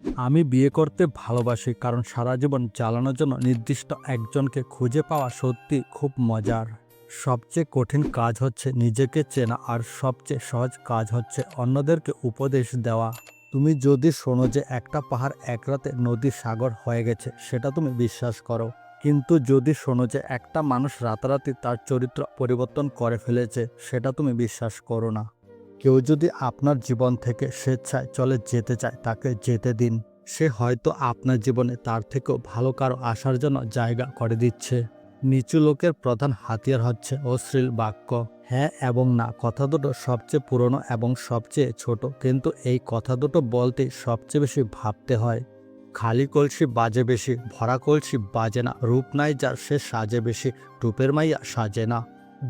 আমি বিয়ে করতে ভালোবাসি কারণ সারা জীবন চালানোর জন্য নির্দিষ্ট একজনকে খুঁজে পাওয়া সত্যি খুব মজার। সবচেয়ে কঠিন কাজ হচ্ছে নিজেকে চেনা, আর সবচেয়ে সহজ কাজ হচ্ছে অন্যদেরকে উপদেশ দেওয়া। তুমি যদি শোনো যে একটা পাহাড় এক রাতে নদী সাগর হয়ে গেছে, সেটা তুমি বিশ্বাস করো। কিন্তু যদি শোনো যে একটা মানুষ রাতারাতি তার চরিত্র পরিবর্তন করে ফেলেছে, সেটা তুমি বিশ্বাস করো না। কেউ যদি আপনার জীবন থেকে স্বেচ্ছায় চলে যেতে চায়, তাকে যেতে দিন। সে হয়তো আপনার জীবনে তার থেকেও ভালো কারো আসার জন্য জায়গা করে দিচ্ছে। নিচু লোকের প্রধান হাতিয়ার হচ্ছে অশ্লীল বাক্য। হ্যাঁ এবং না কথা দুটো সবচেয়ে পুরনো এবং সবচেয়ে ছোট, কিন্তু এই কথা দুটো বলতে সবচেয়ে বেশি ভাবতে হয়। খালি কলসি বাজে বেশি, ভরা কলসি বাজে না। রূপ নাই যার সে সাজে বেশি, রূপের মাইয়া সাজে না।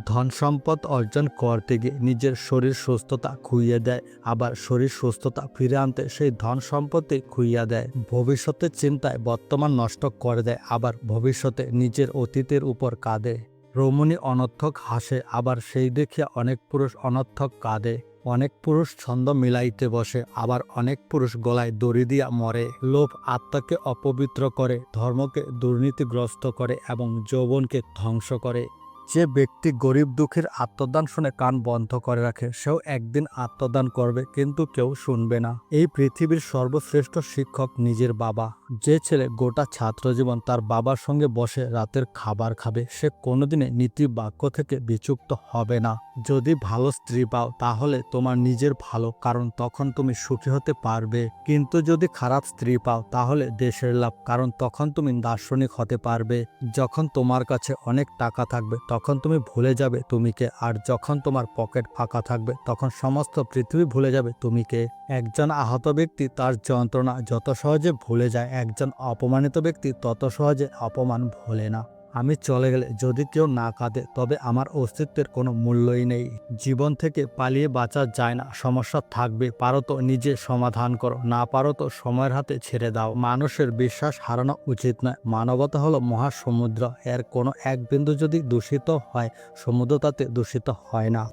ধন সম্পদ অর্জন করতে গিয়ে নিজের শরীর সুস্থতা খুইয়ে দেয়, আবার শরীর সুস্থতা ফিরে আনতে সেই ধন সম্পত্তি খুইয়া দেয়। ভবিষ্যতের চিন্তায় বর্তমান নষ্ট করে দেয়, আবার ভবিষ্যতে নিজের অতীতের উপর কাঁদে। রমণী অনর্থক হাসে, আবার সেই দেখিয়া অনেক পুরুষ অনর্থক কাঁদে। অনেক পুরুষ ছন্দ মিলাইতে বসে, আবার অনেক পুরুষ গলায় দড়ি দিয়া মরে। লোভ আত্মাকে অপবিত্র করে, ধর্মকে দুর্নীতিগ্রস্ত করে এবং যৌবনকে ধ্বংস করে। যে ব্যক্তি গরিব দুঃখীর আত্মদান শুনে কান বন্ধ করে রাখে, সেও একদিন আত্মদান করবে, কিন্তু কেউ শুনবে না। এই পৃথিবীর সর্বশ্রেষ্ঠ শিক্ষক নিজের বাবা। যে ছেলে গোটা ছাত্রজীবন তার বাবার সঙ্গে বসে রাতের খাবার খাবে, সে কোনোদিনে নীতি বাক্য থেকে বিচুক্ত হবে না। যদি ভালো স্ত্রী পাও, তাহলে তোমার নিজের ভালো, কারণ তখন তুমি সুখী হতে পারবে। কিন্তু যদি খারাপ স্ত্রী পাও, তাহলে দেশের লাভ, কারণ তখন তুমি দার্শনিক হতে পারবে। যখন তোমার কাছে অনেক টাকা থাকবে, তখন তুমি ভুলে যাবে তুমি কে, আর যখন তোমার পকেট ফাঁকা থাকবে, তখন সমস্ত পৃথিবী ভুলে যাবে তুমি কে। একজন আহত ব্যক্তি তার যন্ত্রণা যত সহজে ভুলে যায়, একজন অপমানিত ব্যক্তি তত সহজে অপমান ভোলে না। আমি চলে গেলে যদি কেউ না কাঁদে, তবে আমার অস্তিত্বের কোনো মূল্যই নেই। জীবন থেকে পালিয়ে বাঁচা যায় না, সমস্যা থাকবে, পারো তো নিজে সমাধান করো, না পারো তো সময়ের হাতে ছেড়ে দাও। মানুষের বিশ্বাস হারানো উচিত নয়। মানবতা হলো মহাসমুদ্র, এর কোনো এক বিন্দু যদি দূষিত হয়, সমুদ্র তাতে দূষিত হয় না।